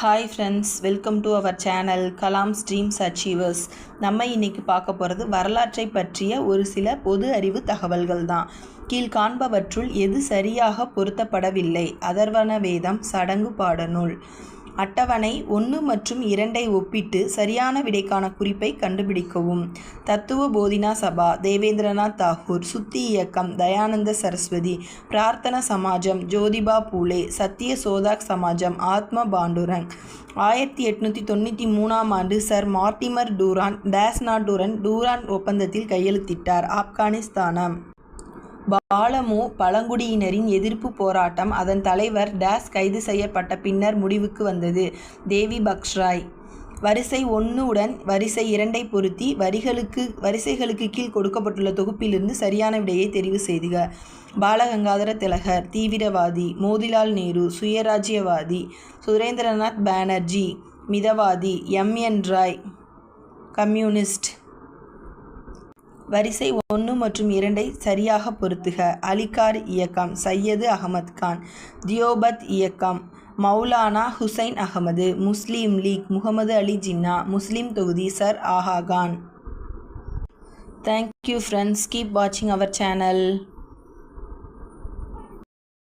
Hi friends, welcome to our channel Kalam's dreams achievers. நம்ம இன்றைக்கி பார்க்க போகிறது வரலாற்றை பற்றிய ஒரு சில பொது அறிவு தகவல்கள் தான். கீழ்காண்பவற்றுள் எது சரியாக பொருத்தப்படவில்லை? அதர்வண வேதம், சடங்கு பாடநூல். அட்டவணை 1 மற்றும் 2ஐ ஒப்பிட்டு சரியான விடைக்கான குறிப்பை கண்டுபிடிக்கவும். தத்துவ போதினா சபா, தேவேந்திரநாத் தாகூர். சுத்தி இயக்கம், தயானந்த சரஸ்வதி. பிரார்த்தன சமாஜம், ஜோதிபா பூலே. சத்திய சோதாக் சமாஜம், ஆத்ம பாண்டுரங். 1893ஆம் ஆண்டு சர் மார்டிமர் டூரான் டேஸ் நாட்டுடன் டூரான் ஒப்பந்தத்தில் கையெழுத்திட்டார். ஆப்கானிஸ்தானம். பாலமு பழங்குடியினரின் எதிர்ப்பு போராட்டம், அதன் தலைவர் டேஸ் கைது செய்யப்பட்ட பின்னர் முடிவுக்கு வந்தது. தேவி பக்ஷ்ராய். வரிசை 1 உடன் வரிசை 2ஐ பொருத்தி வரிசைகளுக்கு கீழ் கொடுக்கப்பட்டுள்ள தொகுப்பிலிருந்து சரியான விடையை தெரிவு செய்துக. பாலகங்காதர திலகர், தீவிரவாதி. மோதிலால் நேரு, சுயராஜ்யவாதி. சுரேந்திரநாத் பானர்ஜி, மிதவாதி. எம்.என். ராய், கம்யூனிஸ்ட். வரிசை 1 மற்றும் 2ஐ சரியாக பொருத்துக. அலிகார் இயக்கம், சையது அகமது கான். தியோபத் இயக்கம், மௌலானா ஹுசைன் அகமது. முஸ்லீம் லீக், முகமது அலி ஜின்னா. முஸ்லீம் தொகுதி, sir Aga Khan. Thank you friends, keep watching our channel.